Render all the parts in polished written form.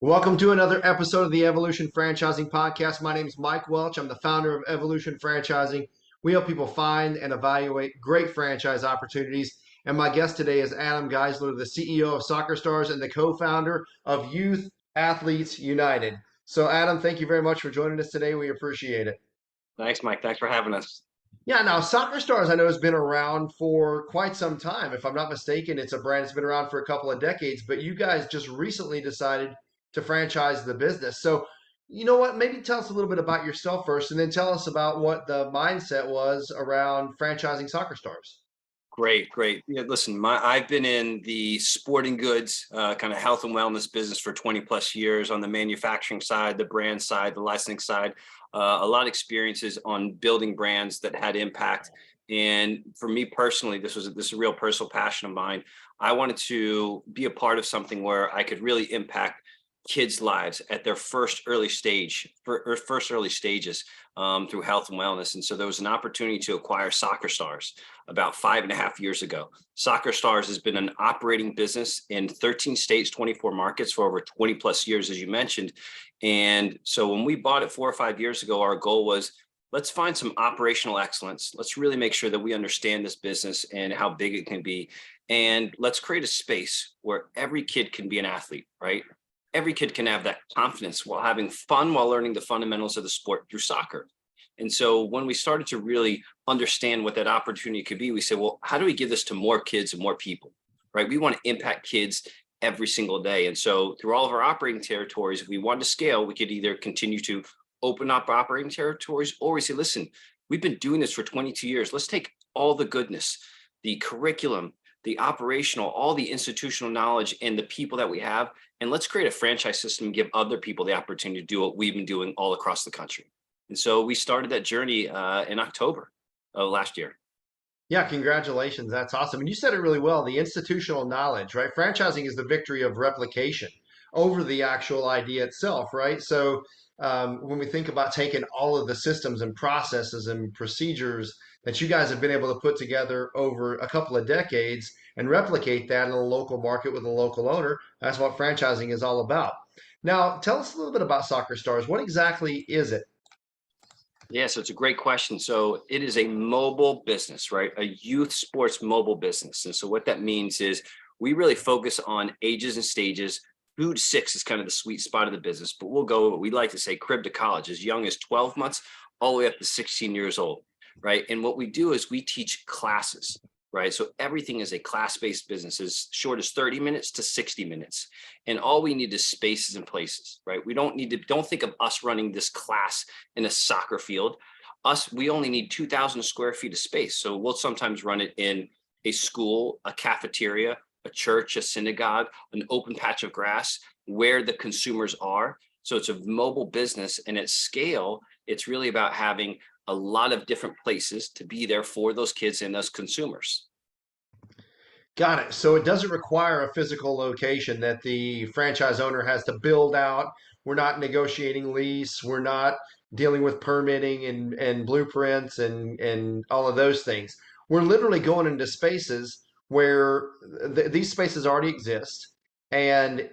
Welcome to another episode of the Evolution Franchising Podcast. My name is Mike Welch. I'm the founder of Evolution Franchising. We help people find and evaluate great franchise opportunities. And my guest today is Adam Geisler, the CEO of Soccer Stars and the co-founder of Youth Athletes United. So, Adam, thank you very much for joining us today. We appreciate it. Thanks, Mike. Thanks for having us. Yeah, now Soccer Stars I know has been around for quite some time. If I'm not mistaken, it's a brand that's been around for a couple of decades, but you guys just recently decided to franchise the business. So, you know what? Maybe tell us a little bit about yourself first and then tell us about what the mindset was around franchising Soccer Stars. Great. Yeah, listen, I've been in the sporting goods, kind of health and wellness business for 20 plus years on the manufacturing side, the brand side, the licensing side. A lot of experiences on building brands that had impact. And for me personally, this is a real personal passion of mine. I wanted to be a part of something where I could really impact kids' lives at their first early stages through health and wellness. And so there was an opportunity to acquire Soccer Stars about 5.5 years ago. Soccer Stars has been an operating business in 13 states, 24 markets for over 20 plus years, as you mentioned. And so when we bought it 4 or 5 years ago, our goal was, let's find some operational excellence. Let's really make sure that we understand this business and how big it can be. And let's create a space where every kid can be an athlete, right? Every kid can have that confidence while having fun, while learning the fundamentals of the sport through soccer. And so when we started to really understand what that opportunity could be, we said, well, how do we give this to more kids and more people, right? We want to impact kids every single day. And so through all of our operating territories, if we wanted to scale, we could either continue to open up operating territories, or we say, listen, we've been doing this for 22 years. Let's take all the goodness, the curriculum, the operational, all the institutional knowledge and the people that we have, and let's create a franchise system and give other people the opportunity to do what we've been doing all across the country. And so we started that journey in October of last year. Yeah, congratulations. That's awesome. And you said it really well, the institutional knowledge, right? Franchising is the victory of replication over the actual idea itself, right? So when we think about taking all of the systems and processes and procedures that you guys have been able to put together over a couple of decades and replicate that in a local market with a local owner, that's what franchising is all about. Now, tell us a little bit about Soccer Stars. What exactly is it? Yeah, so it's a great question. So it is a mobile business, right? A youth sports mobile business. And so what that means is we really focus on ages and stages. 2 to 6 is kind of the sweet spot of the business, but we'll go, we like to say crib to college, as young as 12 months, all the way up to 16 years old, right? And what we do is we teach classes, right? So everything is a class-based business, as short as 30 minutes to 60 minutes. And all we need is spaces and places, right? We don't think of us running this class in a soccer field. We only need 2,000 square feet of space. So we'll sometimes run it in a school, a cafeteria, a church, a synagogue, an open patch of grass where the consumers are. So it's a mobile business, and at scale, it's really about having a lot of different places to be there for those kids and those consumers. Got it. So it doesn't require a physical location that the franchise owner has to build out. We're not negotiating lease. We're not dealing with permitting and blueprints and all of those things. We're literally going into spaces where these spaces already exist, and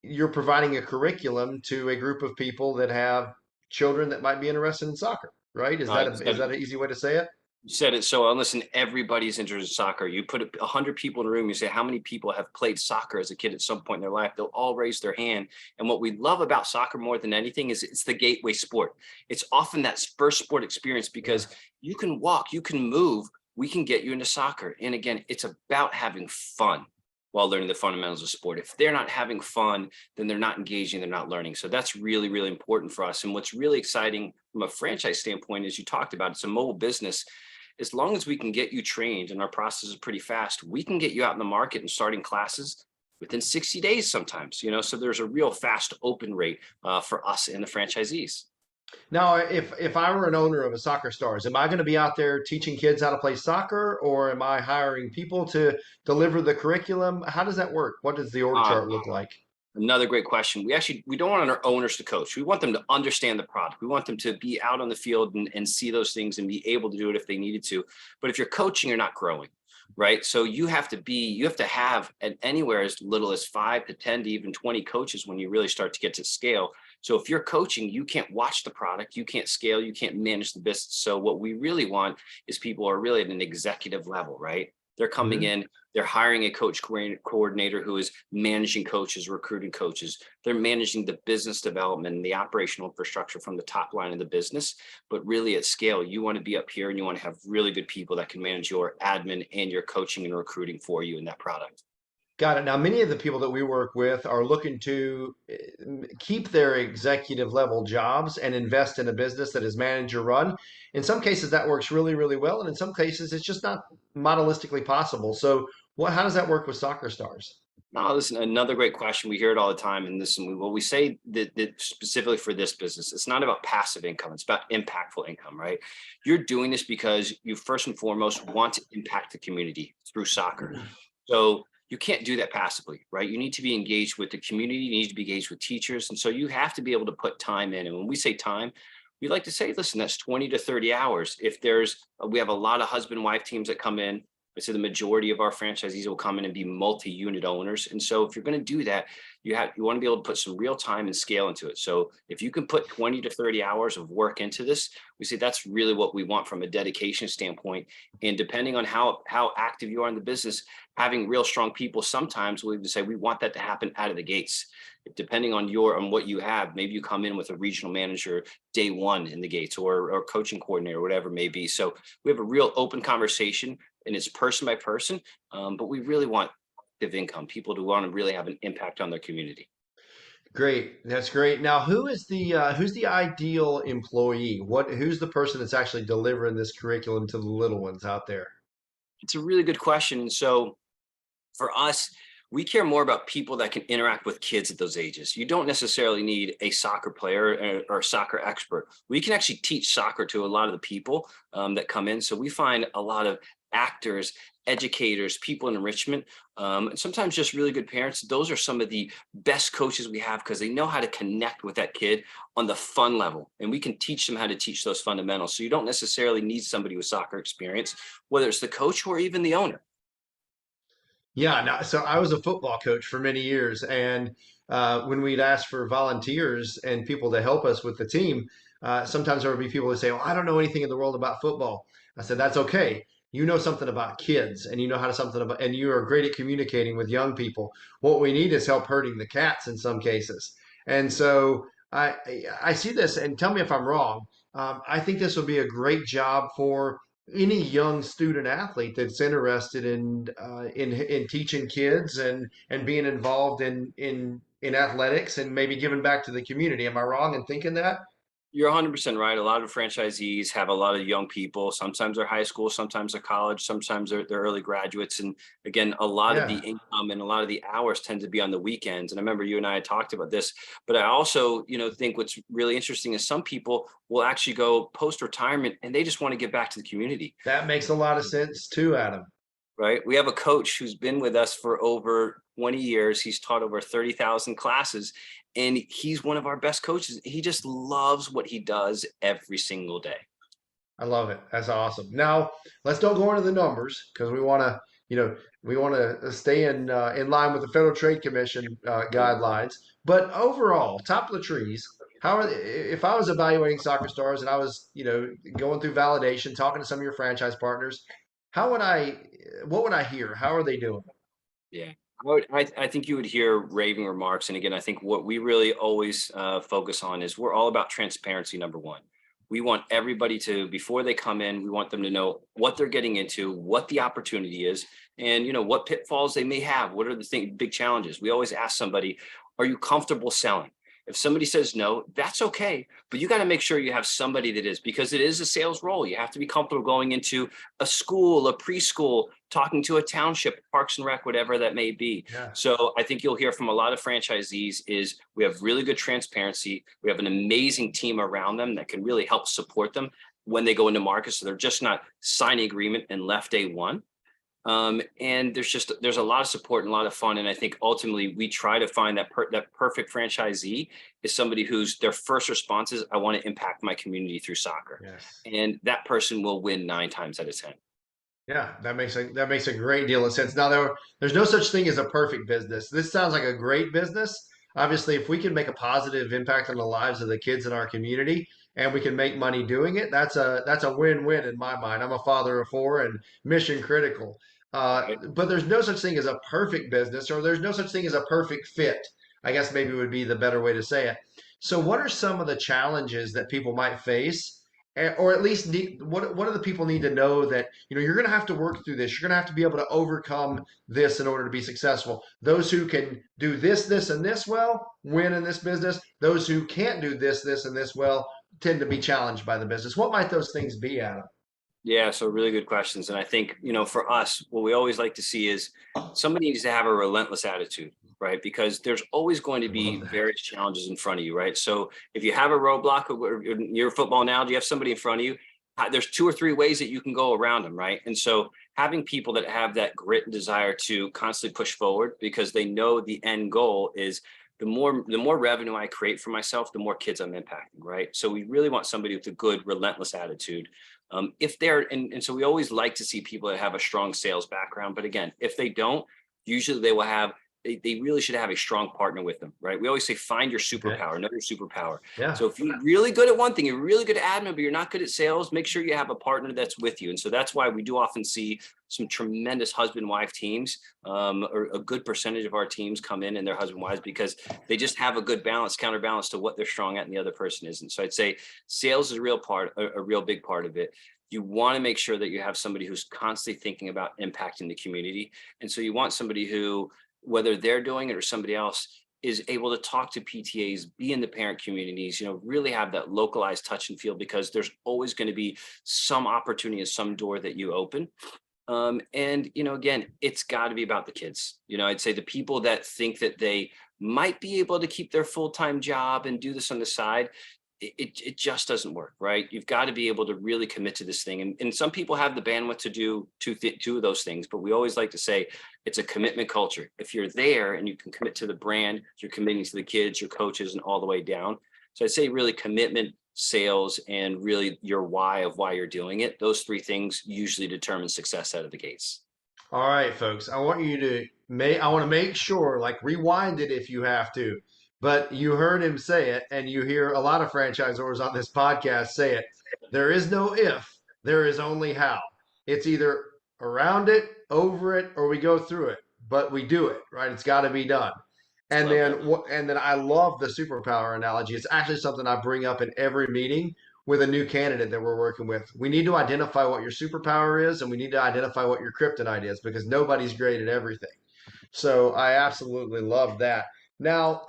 you're providing a curriculum to a group of people that have children that might be interested in soccer, right? Is that an easy way to say it? You said it so. Listen, everybody's interested in soccer. You put 100 people in a room, you say, how many people have played soccer as a kid at some point in their life? They'll all raise their hand. And what we love about soccer more than anything is it's the gateway sport. It's often that first sport experience because you can walk, you can move, we can get you into soccer. And again, it's about having fun while learning the fundamentals of sport. If they're not having fun, then they're not engaging, they're not learning. So that's really, really important for us. And what's really exciting from a franchise standpoint, as you talked about, it's a mobile business. As long as we can get you trained, and our process is pretty fast, we can get you out in the market and starting classes within 60 days sometimes, so there's a real fast open rate for us and the franchisees. Now, if I were an owner of a Soccer Stars, am I going to be out there teaching kids how to play soccer, or am I hiring people to deliver the curriculum? How does that work? What does the org Uh, chart look like? Another great question. We don't want our owners to coach. We want them to understand the product. We want them to be out on the field and see those things and be able to do it if they needed to. But if you're coaching, you're not growing. right? So you have to have at anywhere as little as 5 to 10 to even 20 coaches when you really start to get to scale. So if you're coaching, you can't watch the product, you can't scale, you can't manage the business. So what we really want is people who are really at an executive level, right? They're coming Mhm. in, they're hiring a coordinator who is managing coaches, recruiting coaches. They're managing the business development and the operational infrastructure from the top line of the business. But really at scale, you want to be up here and you want to have really good people that can manage your admin and your coaching and recruiting for you in that product. Got it. Now, many of the people that we work with are looking to keep their executive level jobs and invest in a business that is manager run. In some cases, that works really, really well, and in some cases, it's just not modelistically possible. So, how does that work with soccer stars? No, listen, another great question. We hear it all the time. And this, and what we say that specifically for this business, it's not about passive income. It's about impactful income, right? You're doing this because you first and foremost want to impact the community through soccer. So you can't do that passively, right? You need to be engaged with the community. You need to be engaged with teachers. And so you have to be able to put time in. And when we say time, we like to say, listen, that's 20 to 30 hours. If we have a lot of husband wife teams that come in. I say the majority of our franchisees will come in and be multi-unit owners. And so if you're going to do that, you want to be able to put some real time and scale into it. So if you can put 20 to 30 hours of work into this, we say that's really what we want from a dedication standpoint. And depending on how active you are in the business, having real strong people, sometimes we even say we want that to happen out of the gates. Depending on what you have, maybe you come in with a regional manager day one in the gates or coaching coordinator, whatever it may be. So we have a real open conversation and it's person by person. But we really want active income, people who want to really have an impact on their community. Great, that's great. Now, who's the ideal employee? Who's the person that's actually delivering this curriculum to the little ones out there? It's a really good question. And so for us, we care more about people that can interact with kids at those ages. You don't necessarily need a soccer player or a soccer expert. We can actually teach soccer to a lot of the people that come in. So we find a lot of actors, educators, people in enrichment, and sometimes just really good parents. Those are some of the best coaches we have because they know how to connect with that kid on the fun level. And we can teach them how to teach those fundamentals. So you don't necessarily need somebody with soccer experience, whether it's the coach or even the owner. Yeah, no, so I was a football coach for many years, and when we'd ask for volunteers and people to help us with the team, sometimes there would be people who say, "Well, I don't know anything in the world about football." I said, "That's okay. You know something about kids, and you know how to something about, and you are great at communicating with young people. What we need is help herding the cats in some cases." And so I see this, and tell me if I'm wrong. I think this would be a great job for any young student athlete that's interested in teaching kids and being involved in athletics and maybe giving back to the community. Am I wrong in thinking that? You're 100% right. A lot of franchisees have a lot of young people. Sometimes they're high school, sometimes they're college, sometimes they're early graduates. And again, a lot of the Yeah, income and a lot of the hours tend to be on the weekends. And I remember you and I had talked about this, but I also, think what's really interesting is some people will actually go post retirement and they just want to give back to the community. that makes a lot of sense too, Adam. Right? We have a coach who's been with us for over 20 years. He's taught over 30,000 classes, and he's one of our best coaches. He just loves what he does every single day. I love it. That's awesome. Now, let's don't go into the numbers because we want to stay in line with the Federal Trade Commission guidelines. But overall, top of the trees. If I was evaluating soccer stars and I was, going through validation, talking to some of your franchise partners, how would I, what would I hear? How are they doing? Yeah. I think you would hear raving remarks. And again, I think what we really always focus on is we're all about transparency, number one. We want everybody to, before they come in, we want them to know what they're getting into, what the opportunity is, and what pitfalls they may have. What are the big challenges? We always ask somebody, are you comfortable selling? If somebody says no, that's okay. But you got to make sure you have somebody that is, because it is a sales role. You have to be comfortable going into a school, a preschool, talking to a township, Parks and Rec, whatever that may be. Yeah. So I think you'll hear from a lot of franchisees is we have really good transparency. We have an amazing team around them that can really help support them when they go into market. So they're just not signing agreement and left day one. And there's a lot of support and a lot of fun. And I think ultimately we try to find that perfect franchisee is somebody whose their first response is, I want to impact my community through soccer. Yes. And that person will win 9 times out of 10. Yeah, that makes a great deal of sense. Now there's no such thing as a perfect business. This sounds like a great business. Obviously, if we can make a positive impact on the lives of the kids in our community and we can make money doing it, that's a win-win in my mind. I'm a father of four and mission critical. Right? But there's no such thing as a perfect business, or there's no such thing as a perfect fit. I guess maybe would be the better way to say it. So, what are some of the challenges that people might face? Or at least what do the people need to know that you're going to have to work through this, you're going to have to be able to overcome this in order to be successful. Those who can do this and this well win in this business. Those who can't do this and this well tend to be challenged by the business. What might those things be, Adam? Yeah, so really good questions. And I think, for us, what we always like to see is somebody needs to have a relentless attitude, right? Because there's always going to I love be that. various challenges in front of you, right? So if you have a roadblock, or in your football analogy, you have somebody in front of you, there's two or three ways that you can go around them, right? And so having people that have that grit and desire to constantly push forward because they know the end goal is the more revenue I create for myself, the more kids I'm impacting, right? So we really want somebody with a good, relentless attitude. If they're and so we always like to see people that have a strong sales background. But again, if they don't, usually they really should have a strong partner with them, right? We always say find your Okay. superpower, know your superpower. Yeah. So if you're really good at one thing, you're really good at admin, but you're not good at sales, make sure you have a partner that's with you. And so that's why we do often see some tremendous husband-wife teams, or a good percentage of our teams come in and they're husband-wives because they just have a good balance, counterbalance to what they're strong at and the other person isn't. So I'd say sales is a real big part of it. You want to make sure that you have somebody who's constantly thinking about impacting the community. And so you want somebody who, whether they're doing it or somebody else, is able to talk to PTAs, be in the parent communities, really have that localized touch and feel, because there's always going to be some opportunity and some door that you open. And again, it's got to be about the kids. I'd say the people that think that they might be able to keep their full-time job and do this on the side, it just doesn't work, right? You've got to be able to really commit to this thing. And some people have the bandwidth to do two of those things, but we always like to say it's a commitment culture. If you're there and you can commit to the brand, you're committing to the kids, your coaches, and all the way down. So I'd say really commitment, sales, and really your why of why you're doing it. Those three things usually determine success out of the gates. All right, folks. I want to make sure, like, rewind it if you have to. But you heard him say it, and you hear a lot of franchisors on this podcast say it. There is no if, there is only how. It's either around it, over it, or we go through it. But we do it, right? It's got to be done. Love that. And then I love the superpower analogy. It's actually something I bring up in every meeting with a new candidate that we're working with. We need to identify what your superpower is, and we need to identify what your kryptonite is, because nobody's great at everything. So I absolutely love that. Now,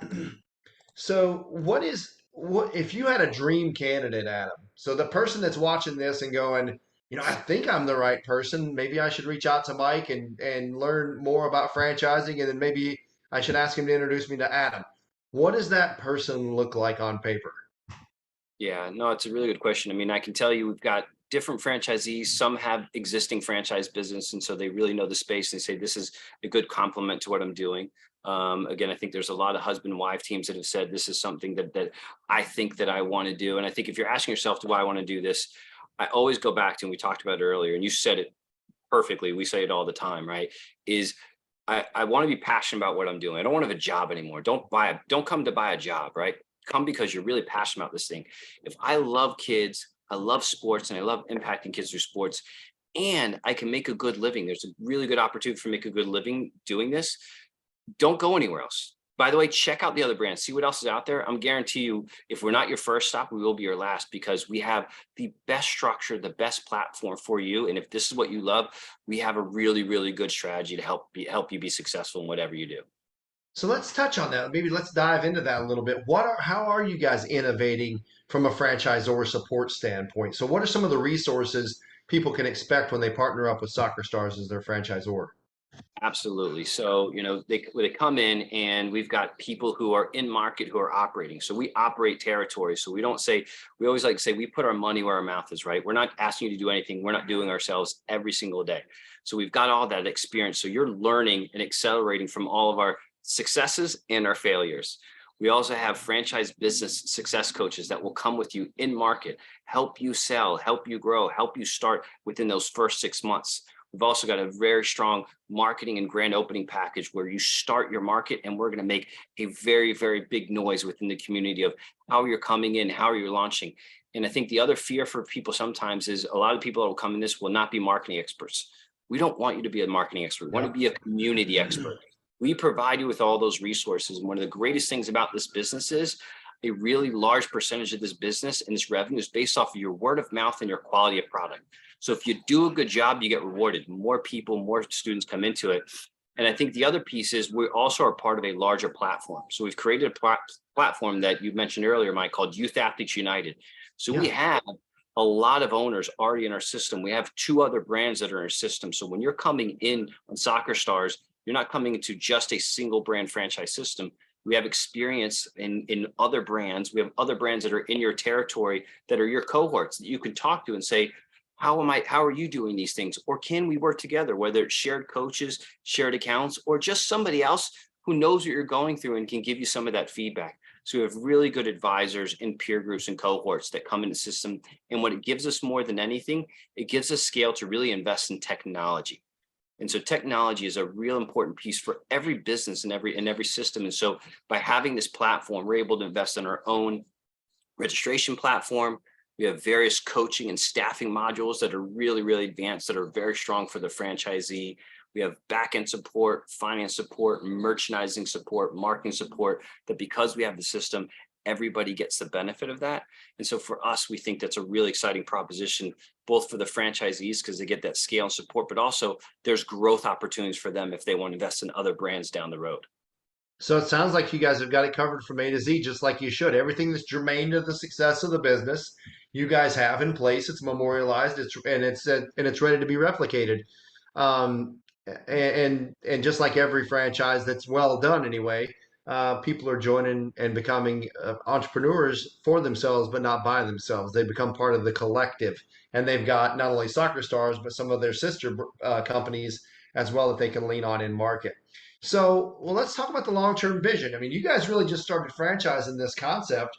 so what if you had a dream candidate, Adam? So the person that's watching this and going, I think I'm the right person. Maybe I should reach out to Mike and learn more about franchising, and then maybe I should ask him to introduce me to Adam. What does that person look like on paper? Yeah, no, it's a really good question. I mean, I can tell you we've got different franchisees. Some have existing franchise business, and so they really know the space. They say this is a good complement to what I'm doing. Again, I think there's a lot of husband-wife teams that have said this is something that I think that I want to do. And I think if you're asking yourself, do I want to do this? I always go back to, and we talked about it earlier, and you said it perfectly. We say it all the time, right? Is I want to be passionate about what I'm doing. I don't want to have a job anymore. Don't come to buy a job, right? Come because you're really passionate about this thing. If I love kids, I love sports, and I love impacting kids through sports, and I can make a good living. There's a really good opportunity for make a good living doing this. Don't go anywhere else. By the way, check out the other brands, see what else is out there. I'm guarantee you, if we're not your first stop, we will be your last, because we have the best structure, the best platform for you. And if this is what you love, we have a really, really good strategy to help you be successful in whatever you do. So let's touch on that. Maybe let's dive into that a little bit. How are you guys innovating from a franchisor support standpoint? So what are some of the resources people can expect when they partner up with Soccer Stars as their franchisor? Absolutely. So, they come in and we've got people who are in market who are operating. So we operate territory. So we always like to say we put our money where our mouth is, right? We're not asking you to do anything. We're not doing ourselves every single day. So we've got all that experience. So you're learning and accelerating from all of our successes and our failures. We also have franchise business success coaches that will come with you in market, help you sell, help you grow, help you start within those first 6 months. We've also got a very strong marketing and grand opening package where you start your market, and we're going to make a very, very big noise within the community of how you're coming in, how you're launching. And I think the other fear for people sometimes is a lot of people that will come in this will not be marketing experts. We don't want you to be a marketing expert. We want to Yep. be a community expert. We provide you with all those resources. And one of the greatest things about this business is a really large percentage of this business and this revenue is based off of your word of mouth and your quality of product. So if you do a good job, you get rewarded. More people, more students come into it. And I think the other piece is we also are part of a larger platform. So we've created a platform that you mentioned earlier, Mike, called Youth Athletes United. So we Yeah. have a lot of owners already in our system. We have 2 other brands that are in our system. So when you're coming in on Soccer Stars, you're not coming into just a single brand franchise system. We have experience in other brands. We have other brands that are in your territory that are your cohorts that you can talk to and say, how are you doing these things? Or can we work together, whether it's shared coaches, shared accounts, or just somebody else who knows what you're going through and can give you some of that feedback. So we have really good advisors and peer groups and cohorts that come in the system. And what it gives us more than anything, it gives us scale to really invest in technology. And so technology is a real important piece for every business and every system. And so by having this platform, we're able to invest in our own registration platform. We have various coaching and staffing modules that are really, really advanced, that are very strong for the franchisee. We have back-end support, finance support, merchandising support, marketing support, that because we have the system, everybody gets the benefit of that. And so for us, we think that's a really exciting proposition, both for the franchisees because they get that scale and support, but also there's growth opportunities for them if they want to invest in other brands down the road. So it sounds like you guys have got it covered from A to Z, just like you should. Everything that's germane to the success of the business, you guys have in place. It's memorialized. It's ready to be replicated. Um, and just like every franchise that's well done anyway, people are joining and becoming entrepreneurs for themselves, but not by themselves. They become part of the collective, and they've got not only Soccer Stars, but some of their sister companies as well that they can lean on in market. So, well, let's talk about the long-term vision. I mean, you guys really just started franchising this concept,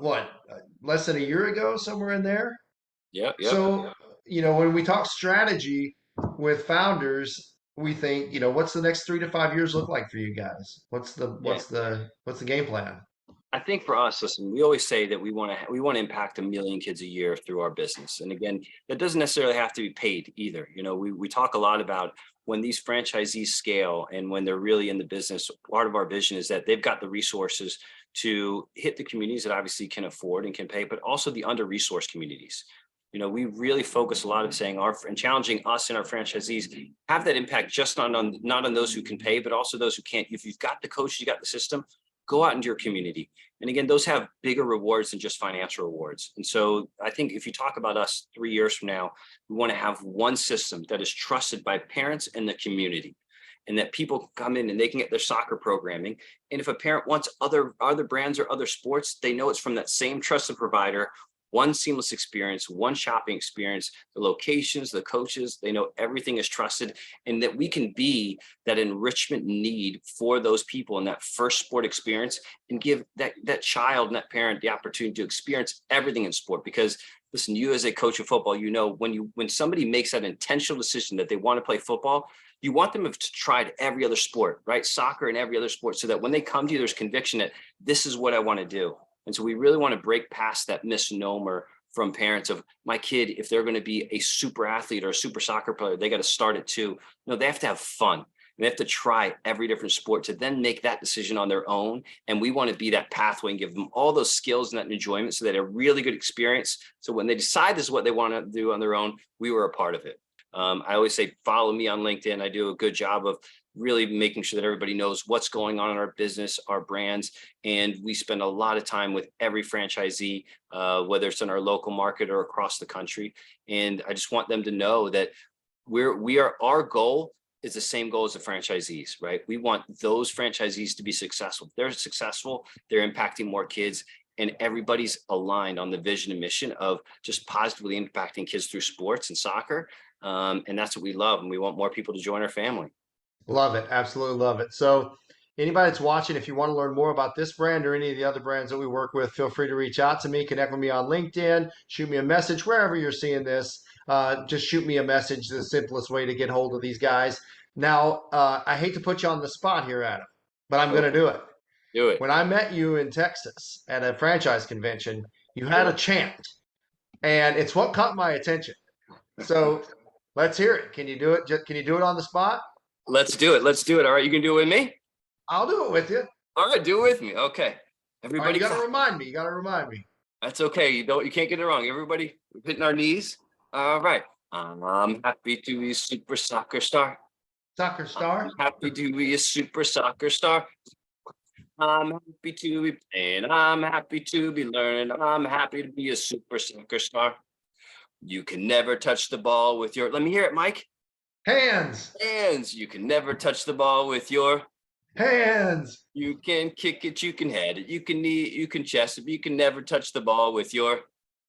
less than a year ago, somewhere in there? Yep, yep. So, when we talk strategy with founders, we think, what's the next 3 to 5 years look like for you guys? What's the Yeah. what's the what's the game plan? I think for us, listen, we always say that we want to impact 1 million kids a year through our business. And again, that doesn't necessarily have to be paid either. We talk a lot about when these franchisees scale and when they're really in the business, part of our vision is that they've got the resources to hit the communities that obviously can afford and can pay, but also the under-resourced communities. We really focus a lot of saying and challenging us and our franchisees have that impact just not on those who can pay, but also those who can't. If you've got the coach, you got the system, go out into your community. And again, those have bigger rewards than just financial rewards. And so I think if you talk about us 3 years from now, we want to have one system that is trusted by parents and the community, and that people can come in and they can get their soccer programming. And if a parent wants other brands or other sports, they know it's from that same trusted provider. One seamless experience, one shopping experience, the locations, the coaches, they know everything is trusted, and that we can be that enrichment need for those people in that first sport experience and give that child and that parent the opportunity to experience everything in sport. Because listen, you as a coach of football, when somebody makes that intentional decision that they want to play football, you want them to try every other sport, right? Soccer and every other sport, so that when they come to you, there's conviction that this is what I want to do. And so we really want to break past that misnomer from parents of my kid, if they're going to be a super athlete or a super soccer player, they got to start at 2. No, they have to have fun. They have to try every different sport to then make that decision on their own. And we want to be that pathway and give them all those skills and that enjoyment so that a really good experience. So when they decide this is what they want to do on their own, we were a part of it. I always say, follow me on LinkedIn. I do a good job of really making sure that everybody knows what's going on in our business, our brands. And we spend a lot of time with every franchisee, whether it's in our local market or across the country. And I just want them to know that our goal is the same goal as the franchisees, right? We want those franchisees to be successful. If they're successful, they're impacting more kids, and everybody's aligned on the vision and mission of just positively impacting kids through sports and soccer. And that's what we love. And we want more people to join our family. Love it. Absolutely love it. So, anybody that's watching, if you want to learn more about this brand or any of the other brands that we work with, feel free to reach out to me, connect with me on LinkedIn, shoot me a message wherever you're seeing this. just shoot me a message. The simplest way to get hold of these guys. Now, I hate to put you on the spot here, Adam, but I'm going to Oh, do it. do it. When I met you in Texas at a franchise convention, you had a Oh, chant, and it's what caught my attention. So let's hear it. Can you do it? Can you do it on the spot? let's do it. Let's do it. All right, you can do it with me. I'll do it with you. All right, do it with me. Okay, All right, you everybody, got to clap. remind me. You got to remind me. That's okay. You can't get it wrong. Everybody, we're hitting our knees. All right. I'm happy to be a super soccer star. Soccer I'm star. happy to be a super soccer star. I'm happy to be playing. I'm happy to be learning. I'm happy to be a super soccer star. You can never touch the ball with your, let me hear it, Mike. Hands. Hands. You can never touch the ball with your, Hands. you can kick it, you can head it, you can knee it, you can chest it, but you can never touch the ball with your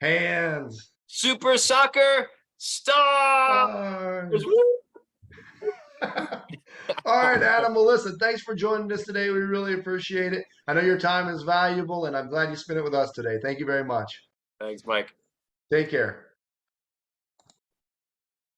Hands. super soccer stars. Stars. Woo! All right, Adam. Well, listen, thanks for joining us today. We really appreciate it. I know your time is valuable, and I'm glad you spent it with us today. Thank you very much. Thanks, Mike. Take care.